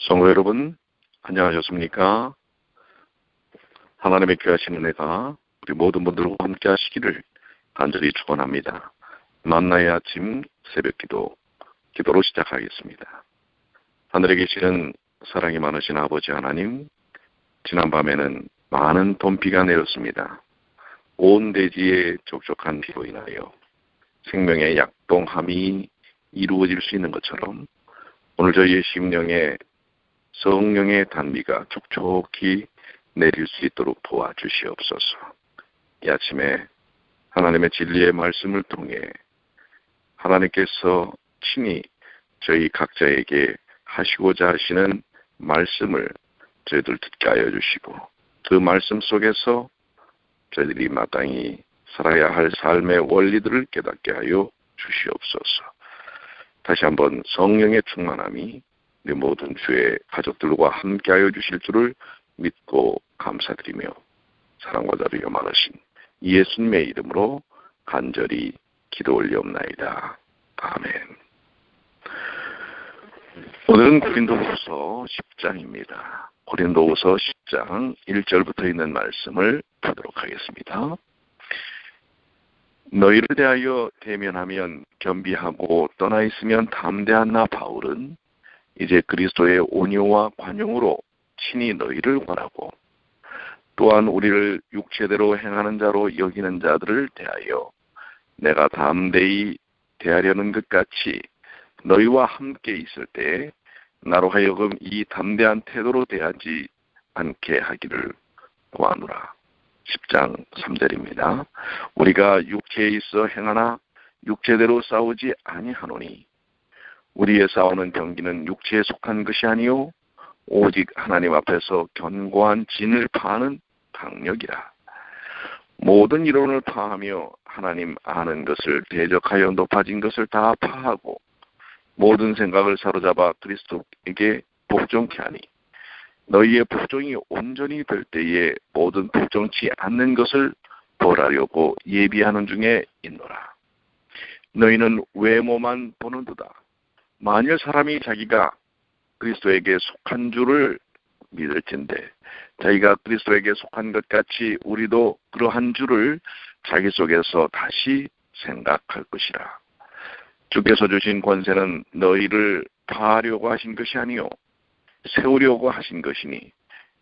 성도 여러분, 안녕하셨습니까? 하나님의 귀하신 은혜가 우리 모든 분들과 함께 하시기를 간절히 축원합니다. 만나의 아침 새벽기도, 기도로 시작하겠습니다. 하늘에 계시는 사랑이 많으신 아버지 하나님, 지난밤에는 많은 돈비가 내렸습니다. 온 대지에 촉촉한 비로 인하여 생명의 약동함이 이루어질 수 있는 것처럼 오늘 저희의 심령에 성령의 단비가 촉촉히 내릴 수 있도록 도와주시옵소서. 이 아침에 하나님의 진리의 말씀을 통해 하나님께서 친히 저희 각자에게 하시고자 하시는 말씀을 저희들 듣게 하여 주시고, 그 말씀 속에서 저희들이 마땅히 살아야 할 삶의 원리들을 깨닫게 하여 주시옵소서. 다시 한번 성령의 충만함이 우리 모든 주의 가족들과 함께하여 주실 줄을 믿고 감사드리며 사랑과 자비가 많으신 예수님의 이름으로 간절히 기도 올리옵나이다. 아멘. 오늘은 고린도후서 10장입니다. 고린도후서 10장 1절부터 있는 말씀을 보도록 하겠습니다. 너희를 대하여 대면하면 겸비하고 떠나 있으면 담대한 나 바울은 이제 그리스도의 온유와 관용으로 친히 너희를 권하고, 또한 우리를 육체대로 행하는 자로 여기는 자들을 대하여 내가 담대히 대하려는 것 같이 너희와 함께 있을 때 나로 하여금 이 담대한 태도로 대하지 않게 하기를 구하노라. 10장 3절입니다. 우리가 육체에 있어 행하나 육체대로 싸우지 아니하노니 우리의 싸우는 경기는 육체에 속한 것이 아니요 오직 하나님 앞에서 견고한 진을 파하는 강력이라. 모든 이론을 파하며 하나님 아는 것을 대적하여 높아진 것을 다 파하고 모든 생각을 사로잡아 그리스도에게 복종케 하니 너희의 복종이 온전히 될 때에 모든 복종치 않는 것을 벌하려고 예비하는 중에 있노라. 너희는 외모만 보는도다. 만일 사람이 자기가 그리스도에게 속한 줄을 믿을진대 자기가 그리스도에게 속한 것 같이 우리도 그러한 줄을 자기 속에서 다시 생각할 것이라. 주께서 주신 권세는 너희를 파하려고 하신 것이 아니요 세우려고 하신 것이니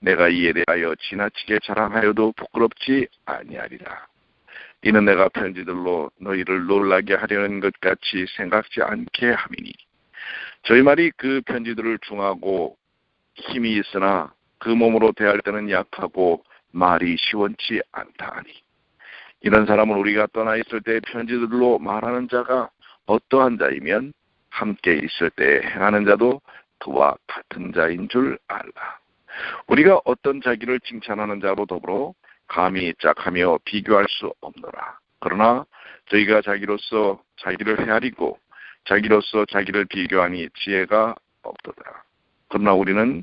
내가 이에 대하여 지나치게 자랑하여도 부끄럽지 아니하리라. 이는 내가 편지들로 너희를 놀라게 하려는 것 같이 생각지 않게 함이니 저희 말이 그 편지들을 중하고 힘이 있으나 그 몸으로 대할 때는 약하고 말이 시원치 않다 하니 이런 사람은 우리가 떠나 있을 때 편지들로 말하는 자가 어떠한 자이면 함께 있을 때 행하는 자도 그와 같은 자인 줄 알라. 우리가 어떤 자기를 칭찬하는 자로 더불어 감히 짝하며 비교할 수 없노라. 그러나 저희가 자기로서 자기를 헤아리고 자기로서 자기를 비교하니 지혜가 없도다. 그러나 우리는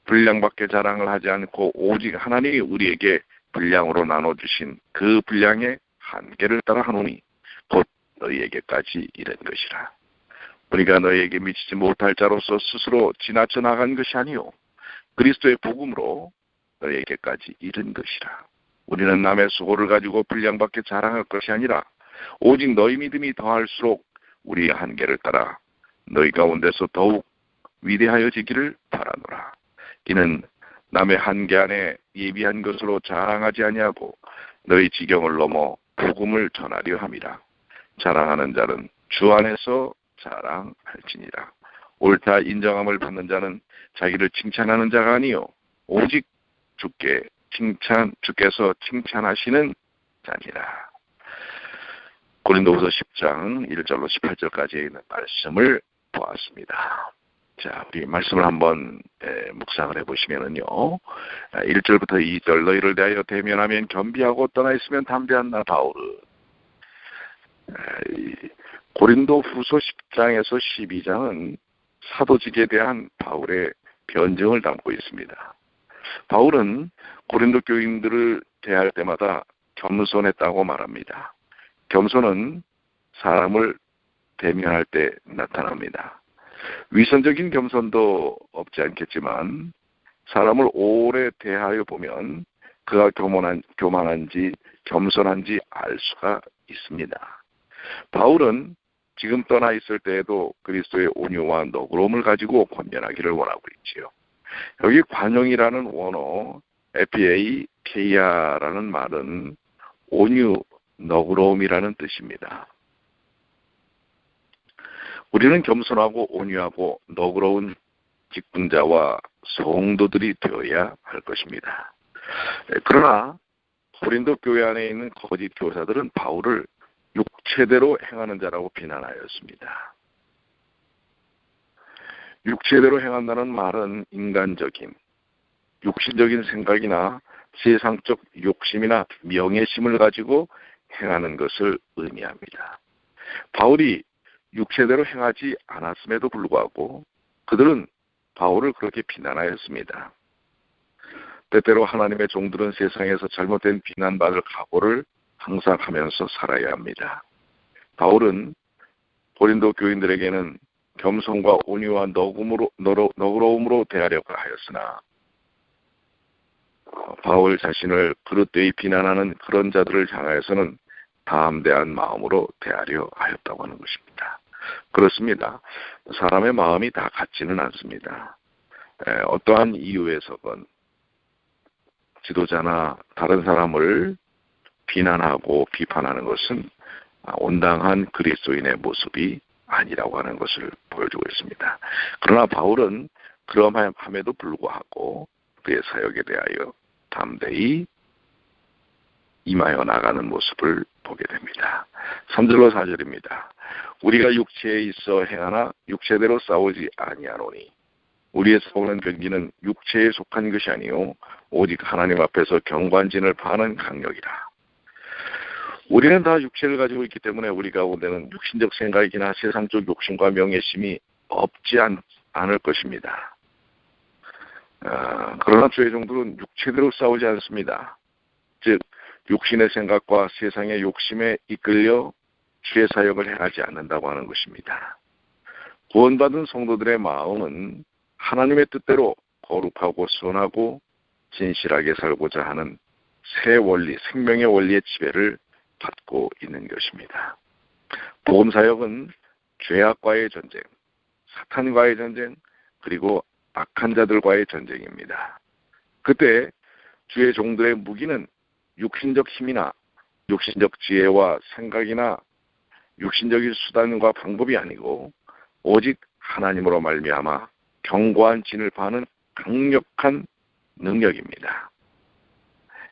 분량밖에 자랑을 하지 않고 오직 하나님이 우리에게 분량으로 나눠주신 그 분량의 한계를 따라 하노니 곧 너희에게까지 이른 것이라. 우리가 너희에게 미치지 못할 자로서 스스로 지나쳐 나간 것이 아니요 그리스도의 복음으로 너희에게까지 이른 것이라. 우리는 남의 수고를 가지고 분량밖에 자랑할 것이 아니라 오직 너희 믿음이 더할수록 우리의 한계를 따라 너희 가운데서 더욱 위대하여지기를 바라노라. 이는 남의 한계 안에 예비한 것으로 자랑하지 아니하고 너희 지경을 넘어 복음을 전하려 함이라. 자랑하는 자는 주 안에서 자랑할지니라. 옳다 인정함을 받는 자는 자기를 칭찬하는 자가 아니요 오직 주께서 칭찬하시는 자니라. 고린도후서 10장 1절로 18절까지 있는 말씀을 보았습니다. 자, 우리 말씀을 한번 묵상을 해보시면은요. 1절부터 2절 너희를 대하여 대면하면 겸비하고 떠나 있으면 담대한 나 바울은 고린도후서 10장에서 12장은 사도직에 대한 바울의 변증을 담고 있습니다. 바울은 고린도 교인들을 대할 때마다 겸손했다고 말합니다. 겸손은 사람을 대면할 때 나타납니다. 위선적인 겸손도 없지 않겠지만 사람을 오래 대하여 보면 그가 교만한지 겸손한지 알 수가 있습니다. 바울은 지금 떠나 있을 때에도 그리스도의 온유와 너그러움을 가지고 권면하기를 원하고 있지요. 여기 관용이라는 원어 에피에이케이아라는 말은 온유, 너그러움이라는 뜻입니다. 우리는 겸손하고 온유하고 너그러운 직분자와 성도들이 되어야 할 것입니다. 그러나 고린도 교회 안에 있는 거짓 교사들은 바울을 육체대로 행하는 자라고 비난하였습니다. 육체대로 행한다는 말은 인간적인, 육신적인 생각이나 세상적 욕심이나 명예심을 가지고 행하는 것을 의미합니다. 바울이 육체대로 행하지 않았음에도 불구하고 그들은 바울을 그렇게 비난하였습니다. 때때로 하나님의 종들은 세상에서 잘못된 비난받을 각오를 항상 하면서 살아야 합니다. 바울은 고린도 교인들에게는 겸손과 온유와 너그러움으로 대하려고 하였으나 바울 자신을 그릇되이 비난하는 그런 자들을 향하여서는 담대한 마음으로 대하려 하였다고 하는 것입니다. 그렇습니다. 사람의 마음이 다 같지는 않습니다. 어떠한 이유에서건 지도자나 다른 사람을 비난하고 비판하는 것은 온당한 그리스도인의 모습이 아니라고 하는 것을 보여주고 있습니다. 그러나 바울은 그러함에도 불구하고 그의 사역에 대하여 담대히 임하여 나가는 모습을 보게 됩니다. 3절로 4절입니다. 우리가 육체에 있어 행하나 육체대로 싸우지 아니하노니 우리의 싸우는 경기는 육체에 속한 것이 아니요 오직 하나님 앞에서 경관진을 파는 강력이라. 우리는 다 육체를 가지고 있기 때문에 우리 가운데는 육신적 생각이나 세상적 욕심과 명예심이 없지 않을 것입니다. 그러나 주의 종들은 육체대로 싸우지 않습니다. 즉 육신의 생각과 세상의 욕심에 이끌려 주의 사역을 행하지 않는다고 하는 것입니다. 구원받은 성도들의 마음은 하나님의 뜻대로 거룩하고 선하고 진실하게 살고자 하는 새 원리, 생명의 원리의 지배를 받고 있는 것입니다. 복음사역은 죄악과의 전쟁, 사탄과의 전쟁, 그리고 악한 자들과의 전쟁입니다. 그때 주의 종들의 무기는 육신적 힘이나 육신적 지혜와 생각이나 육신적인 수단과 방법이 아니고 오직 하나님으로 말미암아 견고한 진을 파는 강력한 능력입니다.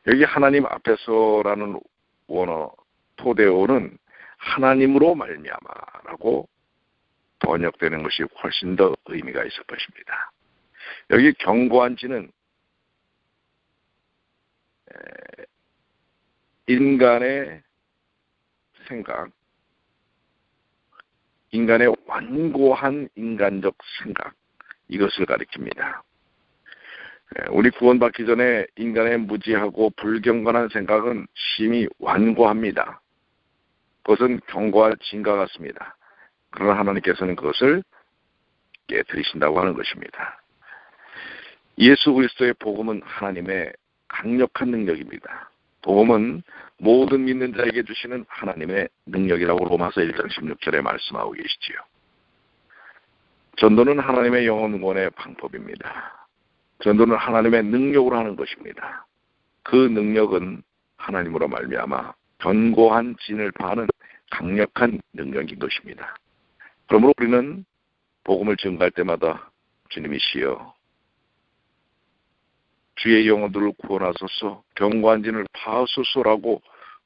여기 하나님 앞에서라는 원어 토데오는 하나님으로 말미암아라고 번역되는 것이 훨씬 더 의미가 있을 것입니다. 여기 견고한 진은 인간의 생각, 인간의 완고한 인간적 생각, 이것을 가리킵니다. 우리 구원받기 전에 인간의 무지하고 불경건한 생각은 심히 완고합니다. 그것은 견고한 진과 같습니다. 그러나 하나님께서는 그것을 깨뜨리신다고 하는 것입니다. 예수 그리스도의 복음은 하나님의 강력한 능력입니다. 복음은 모든 믿는 자에게 주시는 하나님의 능력이라고 로마서 1장 16절에 말씀하고 계시지요. 전도는 하나님의 영혼권의 방법입니다. 전도는 하나님의 능력으로 하는 것입니다. 그 능력은 하나님으로 말미암아 견고한 진을 파는 강력한 능력인 것입니다. 그러므로 우리는 복음을 증거할 때마다 주님이시여 주의 영혼들을 구원하소서 견고한 진을 파소서라고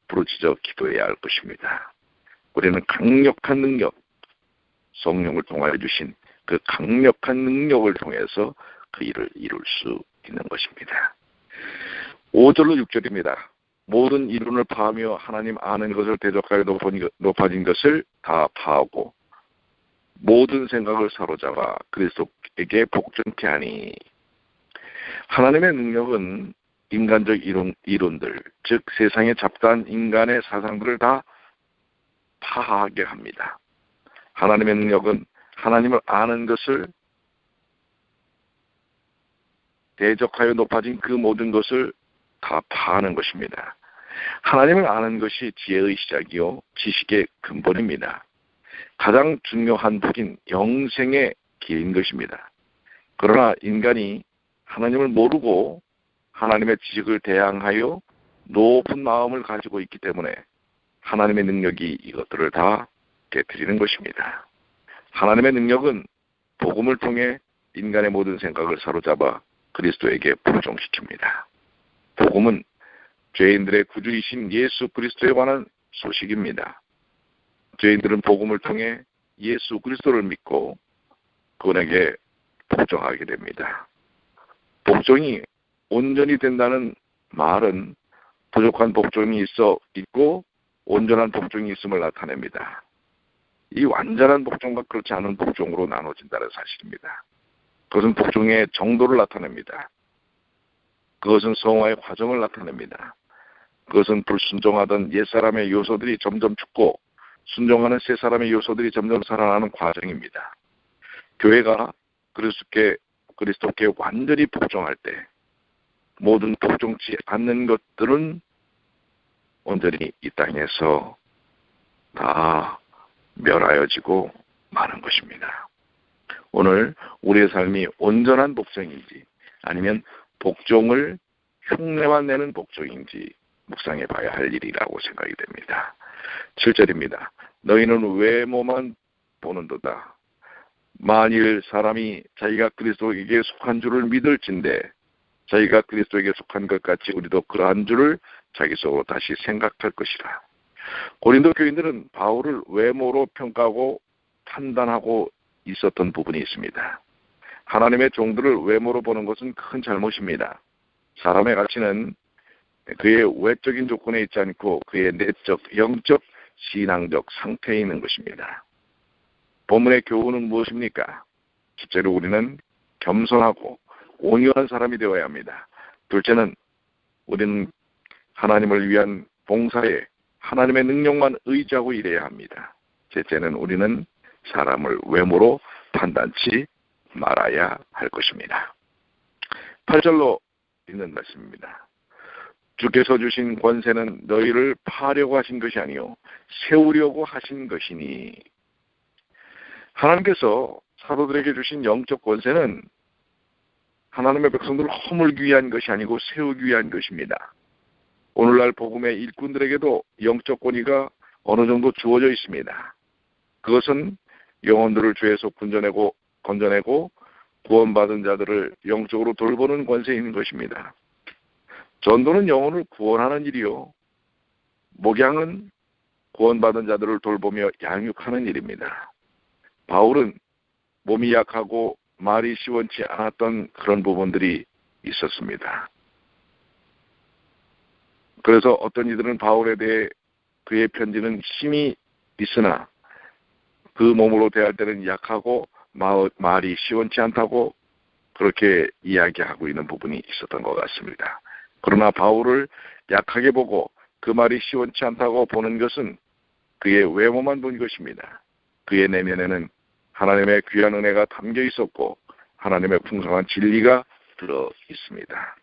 부르짖어 기도해야 할 것입니다. 우리는 강력한 능력, 성령을 통하여 주신 그 강력한 능력을 통해서 그 일을 이룰 수 있는 것입니다. 5절로 6절입니다. 모든 이론을 파하며 하나님 아는 것을 대적하여 높아진 것을 다 파하고 모든 생각을 사로잡아 그리스도에게 복종케 하니. 하나님의 능력은 인간적 이론들, 즉 세상에 잡다한 인간의 사상들을 다 파하게 합니다. 하나님의 능력은 하나님을 아는 것을 대적하여 높아진 그 모든 것을 다 파하는 것입니다. 하나님을 아는 것이 지혜의 시작이요 지식의 근본입니다. 가장 중요한 복인 영생의 길인 것입니다. 그러나 인간이 하나님을 모르고 하나님의 지식을 대항하여 높은 마음을 가지고 있기 때문에 하나님의 능력이 이것들을 다 깨뜨리는 것입니다. 하나님의 능력은 복음을 통해 인간의 모든 생각을 사로잡아 그리스도에게 복종시킵니다. 복음은 죄인들의 구주이신 예수 그리스도에 관한 소식입니다. 죄인들은 복음을 통해 예수 그리스도를 믿고 그분에게 복종하게 됩니다. 복종이 온전히 된다는 말은 부족한 복종이 있고 온전한 복종이 있음을 나타냅니다. 이 완전한 복종과 그렇지 않은 복종으로 나눠진다는 사실입니다. 그것은 복종의 정도를 나타냅니다. 그것은 성화의 과정을 나타냅니다. 그것은 불순종하던 옛사람의 요소들이 점점 죽고 순종하는 새사람의 요소들이 점점 살아나는 과정입니다. 교회가 그리스도께 완전히 복종할 때 모든 복종치 않는 것들은 온전히 이 땅에서 다 멸하여지고 마는 것입니다. 오늘 우리의 삶이 온전한 복종인지 아니면 복종을 흉내만 내는 복종인지 묵상해 봐야 할 일이라고 생각이 됩니다. 7절입니다. 너희는 외모만 보는도다. 만일 사람이 자기가 그리스도에게 속한 줄을 믿을진대 자기가 그리스도에게 속한 것 같이 우리도 그러한 줄을 자기 속으로 다시 생각할 것이라. 고린도 교인들은 바울을 외모로 평가하고 판단하고 있었던 부분이 있습니다. 하나님의 종들을 외모로 보는 것은 큰 잘못입니다. 사람의 가치는 그의 외적인 조건에 있지 않고 그의 내적, 영적, 신앙적 상태에 있는 것입니다. 본문의 교훈은 무엇입니까? 첫째로 우리는 겸손하고 온유한 사람이 되어야 합니다. 둘째는 우리는 하나님을 위한 봉사에 하나님의 능력만 의지하고 일해야 합니다. 셋째는 우리는 사람을 외모로 판단치 말아야 할 것입니다. 8절로 있는 말씀입니다. 주께서 주신 권세는 너희를 파려고 하신 것이 아니요 세우려고 하신 것이니. 하나님께서 사도들에게 주신 영적 권세는 하나님의 백성들을 허물기 위한 것이 아니고 세우기 위한 것입니다. 오늘날 복음의 일꾼들에게도 영적 권위가 어느 정도 주어져 있습니다. 그것은 영혼들을 죄에서 건져내고 구원받은 자들을 영적으로 돌보는 권세인 것입니다. 전도는 영혼을 구원하는 일이요, 목양은 구원받은 자들을 돌보며 양육하는 일입니다. 바울은 몸이 약하고 말이 시원치 않았던 그런 부분들이 있었습니다. 그래서 어떤 이들은 바울에 대해 그의 편지는 힘이 있으나 그 몸으로 대할 때는 약하고 말이 시원치 않다고 그렇게 이야기하고 있는 부분이 있었던 것 같습니다. 그러나 바울을 약하게 보고 그 말이 시원치 않다고 보는 것은 그의 외모만 본 것입니다. 그의 내면에는 하나님의 귀한 은혜가 담겨 있었고 하나님의 풍성한 진리가 들어 있습니다.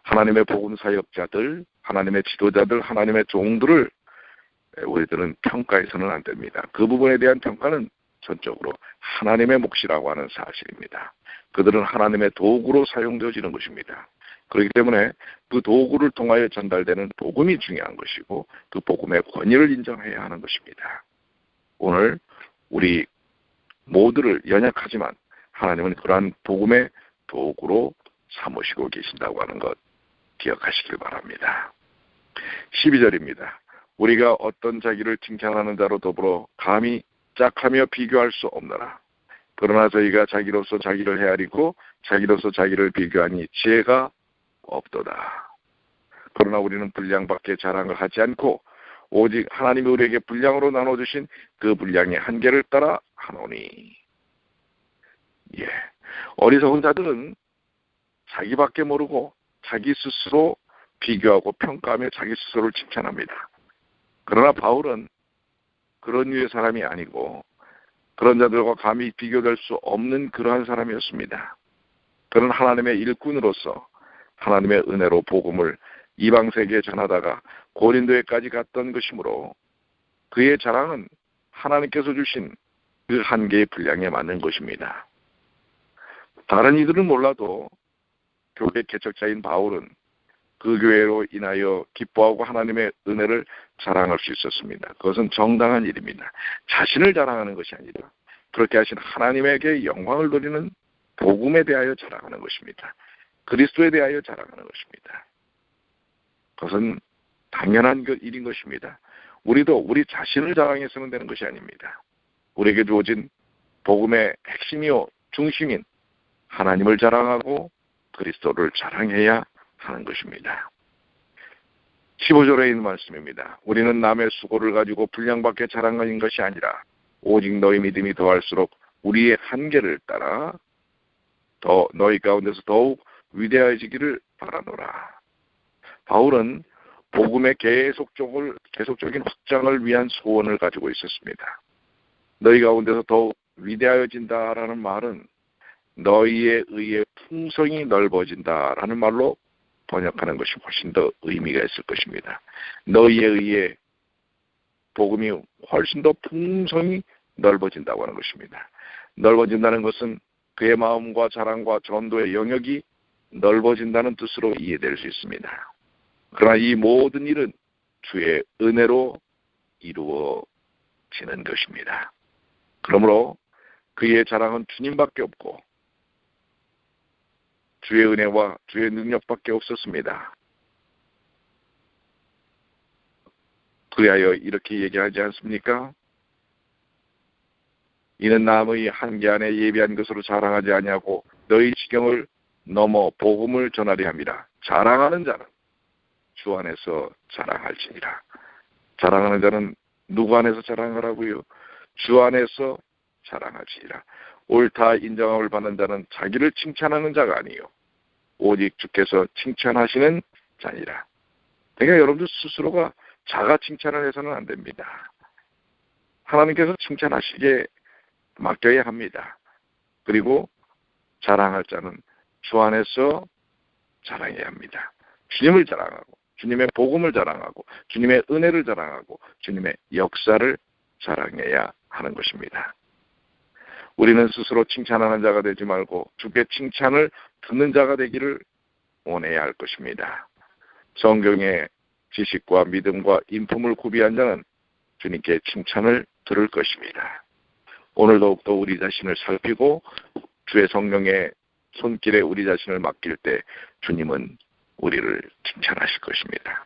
하나님의 복음 사역자들, 하나님의 지도자들, 하나님의 종들을 우리들은 평가해서는 안 됩니다. 그 부분에 대한 평가는 전적으로 하나님의 몫이라고 하는 사실입니다. 그들은 하나님의 도구로 사용되어지는 것입니다. 그렇기 때문에 그 도구를 통하여 전달되는 복음이 중요한 것이고 그 복음의 권위를 인정해야 하는 것입니다. 오늘 우리 모두를 연약하지만 하나님은 그러한 복음의 도구로 삼으시고 계신다고 하는 것 기억하시길 바랍니다. 12절입니다. 우리가 어떤 자기를 칭찬하는 자로 더불어 감히 짝하며 비교할 수 없노라. 그러나 저희가 자기로서 자기를 헤아리고 자기로서 자기를 비교하니 지혜가 없도다. 그러나 우리는 분량밖에 자랑을 하지 않고 오직 하나님이 우리에게 분량으로 나눠주신 그 분량의 한계를 따라 하노니. 어리석은 자들은 자기밖에 모르고 자기 스스로 비교하고 평가하며 자기 스스로를 칭찬합니다. 그러나 바울은 그런 류의 사람이 아니고 그런 자들과 감히 비교될 수 없는 그러한 사람이었습니다. 그는 하나님의 일꾼으로서 하나님의 은혜로 복음을 이방 세계에 전하다가 고린도에까지 갔던 것이므로 그의 자랑은 하나님께서 주신 그 한계의 분량에 맞는 것입니다. 다른 이들은 몰라도 교회 개척자인 바울은 그 교회로 인하여 기뻐하고 하나님의 은혜를 자랑할 수 있었습니다. 그것은 정당한 일입니다. 자신을 자랑하는 것이 아니라 그렇게 하신 하나님에게 영광을 돌리는 복음에 대하여 자랑하는 것입니다. 그리스도에 대하여 자랑하는 것입니다. 그것은 당연한 일인 것입니다. 우리도 우리 자신을 자랑해서는 되는 것이 아닙니다. 우리에게 주어진 복음의 핵심이요 중심인 하나님을 자랑하고 그리스도를 자랑해야 하는 것입니다. 15절에 있는 말씀입니다. 우리는 남의 수고를 가지고 분량밖에 자랑하는 것이 아니라 오직 너희 믿음이 더할수록 우리의 한계를 따라 더 너희 가운데서 더욱 위대해지기를 바라노라. 바울은 복음의 계속적인 확장을 위한 소원을 가지고 있었습니다. 너희 가운데서 더욱 위대해진다라는 말은 너희에 의해 풍성이 넓어진다라는 말로 번역하는 것이 훨씬 더 의미가 있을 것입니다. 너희에 의해 복음이 훨씬 더 풍성이 넓어진다고 하는 것입니다. 넓어진다는 것은 그의 마음과 자랑과 전도의 영역이 넓어진다는 뜻으로 이해될 수 있습니다. 그러나 이 모든 일은 주의 은혜로 이루어지는 것입니다. 그러므로 그의 자랑은 주님밖에 없고 주의 은혜와 주의 능력밖에 없었습니다. 그리하여 이렇게 얘기하지 않습니까? 이는 남의 한계 안에 예비한 것으로 자랑하지 아니하고 너희 지경을 넘어 복음을 전하려 함이라. 자랑하는 자는 주 안에서 자랑할지니라. 자랑하는 자는 누구 안에서 자랑하라고요? 주 안에서 자랑할지니라. 옳다 인정함을 받는 자는 자기를 칭찬하는 자가 아니요 오직 주께서 칭찬하시는 자니라. 그러니까 여러분들 스스로가 자가 칭찬을 해서는 안 됩니다. 하나님께서 칭찬하시게 맡겨야 합니다. 그리고 자랑할 자는 주 안에서 자랑해야 합니다. 주님을 자랑하고 주님의 복음을 자랑하고 주님의 은혜를 자랑하고 주님의 역사를 자랑해야 하는 것입니다. 우리는 스스로 칭찬하는 자가 되지 말고 주께 칭찬을 듣는 자가 되기를 원해야 할 것입니다. 성경의 지식과 믿음과 인품을 구비한 자는 주님께 칭찬을 들을 것입니다. 오늘 더욱더 우리 자신을 살피고 주의 성령의 손길에 우리 자신을 맡길 때 주님은 우리를 칭찬하실 것입니다.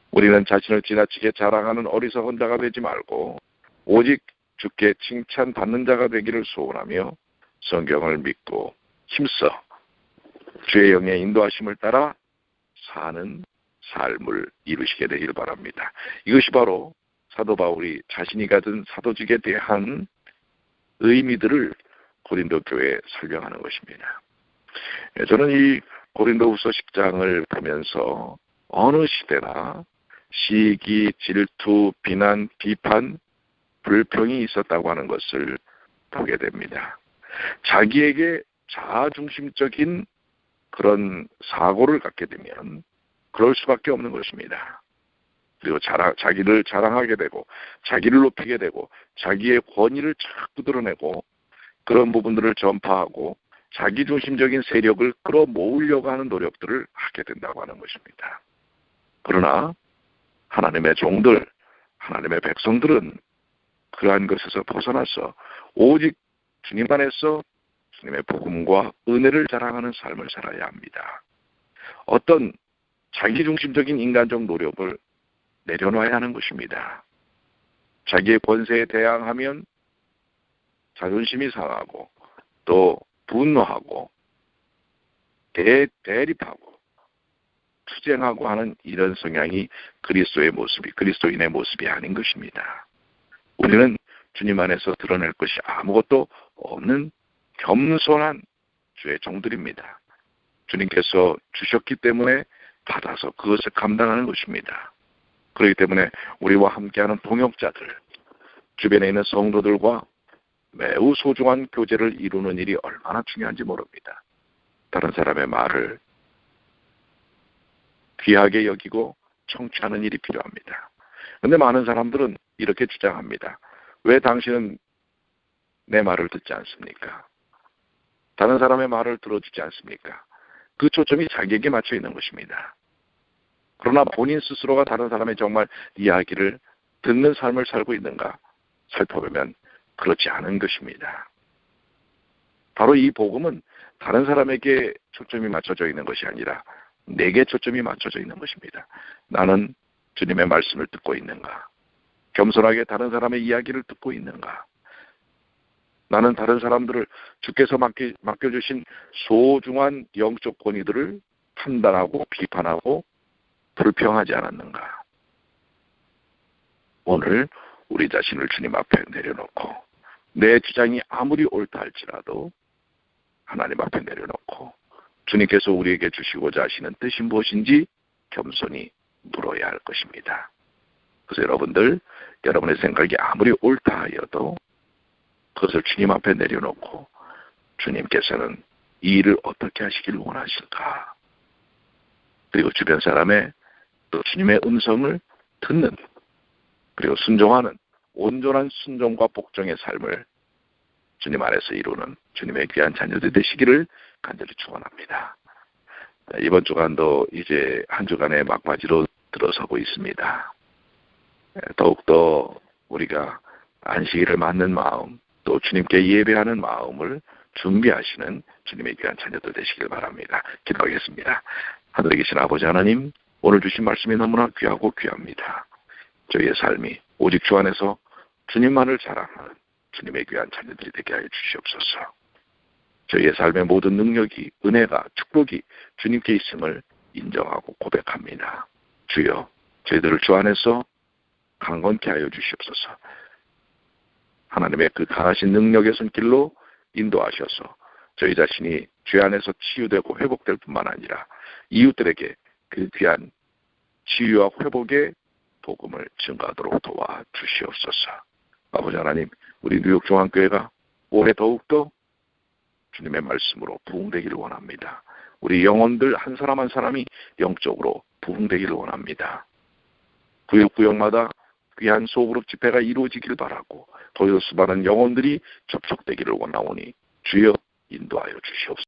우리는 자신을 지나치게 자랑하는 어리석은 자가 되지 말고 오직 주께 칭찬받는 자가 되기를 소원하며 성경을 믿고 힘써 주의 영의 인도하심을 따라 사는 삶을 이루시게 되길 바랍니다. 이것이 바로 사도 바울이 자신이 가진 사도직에 대한 의미들을 고린도 교회에 설명하는 것입니다. 저는 이 고린도후서 10장을 보면서 어느 시대나 시기, 질투, 비난, 비판, 불평이 있었다고 하는 것을 보게 됩니다. 자기에게 자아중심적인 그런 사고를 갖게 되면 그럴 수밖에 없는 것입니다. 그리고 자기를 자랑하게 되고 자기를 높이게 되고 자기의 권위를 자꾸 드러내고 그런 부분들을 전파하고 자기중심적인 세력을 끌어모으려고 하는 노력들을 하게 된다고 하는 것입니다. 그러나 하나님의 종들, 하나님의 백성들은 그러한 것에서 벗어나서 오직 주님 안에서 주님의 복음과 은혜를 자랑하는 삶을 살아야 합니다. 어떤 자기중심적인 인간적 노력을 내려놔야 하는 것입니다. 자기의 권세에 대항하면 자존심이 상하고 또 분노하고 대립하고 투쟁하고 하는 이런 성향이 그리스도인의 모습이 아닌 것입니다. 우리는 주님 안에서 드러낼 것이 아무것도 없는 겸손한 주의 종들입니다. 주님께서 주셨기 때문에 받아서 그것을 감당하는 것입니다. 그렇기 때문에 우리와 함께하는 동역자들, 주변에 있는 성도들과 매우 소중한 교제를 이루는 일이 얼마나 중요한지 모릅니다. 다른 사람의 말을 귀하게 여기고 청취하는 일이 필요합니다. 그런데 많은 사람들은 이렇게 주장합니다. 왜 당신은 내 말을 듣지 않습니까? 다른 사람의 말을 들어주지 않습니까? 그 초점이 자기에게 맞춰 있는 것입니다. 그러나 본인 스스로가 다른 사람의 정말 이야기를 듣는 삶을 살고 있는가 살펴보면 그렇지 않은 것입니다. 바로 이 복음은 다른 사람에게 초점이 맞춰져 있는 것이 아니라 내게 초점이 맞춰져 있는 것입니다. 나는 주님의 말씀을 듣고 있는가? 겸손하게 다른 사람의 이야기를 듣고 있는가? 나는 다른 사람들을 주께서 맡겨주신 소중한 영적 권위들을 판단하고 비판하고 불평하지 않았는가? 오늘 우리 자신을 주님 앞에 내려놓고 내 주장이 아무리 옳다 할지라도 하나님 앞에 내려놓고 주님께서 우리에게 주시고자 하시는 뜻이 무엇인지 겸손히 물어야 할 것입니다. 그래서 여러분들, 여러분의 생각이 아무리 옳다 하여도 그것을 주님 앞에 내려놓고 주님께서는 이 일을 어떻게 하시길 원하실까? 그리고 주변 사람의 또 주님의 음성을 듣는 그리고 순종하는 온전한 순종과 복종의 삶을 주님 안에서 이루는 주님의 귀한 자녀들 되시기를 간절히 축원합니다. 이번 주간도 이제 한 주간의 막바지로 들어서고 있습니다. 더욱더 우리가 안식일을 맞는 마음 또 주님께 예배하는 마음을 준비하시는 주님의 귀한 자녀들 되시길 바랍니다. 기도하겠습니다. 하늘에 계신 아버지 하나님, 오늘 주신 말씀이 너무나 귀하고 귀합니다. 저희의 삶이 오직 주 안에서 주님만을 자랑하는 주님의 귀한 자녀들이 되게 하여 주시옵소서. 저희의 삶의 모든 능력이, 은혜가, 축복이 주님께 있음을 인정하고 고백합니다. 주여, 저희들을 주 안에서 강건케 하여 주시옵소서. 하나님의 그 강하신 능력의 손길로 인도하셔서 저희 자신이 주 안에서 치유되고 회복될 뿐만 아니라 이웃들에게 그 귀한 치유와 회복의 복음을 증가하도록 도와주시옵소서. 아버지 하나님, 우리 뉴욕중앙교회가 올해 더욱더 주님의 말씀으로 부흥되기를 원합니다. 우리 영혼들 한 사람 한 사람이 영적으로 부흥되기를 원합니다. 구역구역마다 귀한 소그룹 집회가 이루어지기를 바라고 거기서 수많은 영혼들이 접촉되기를 원하오니 주여 인도하여 주시옵소서.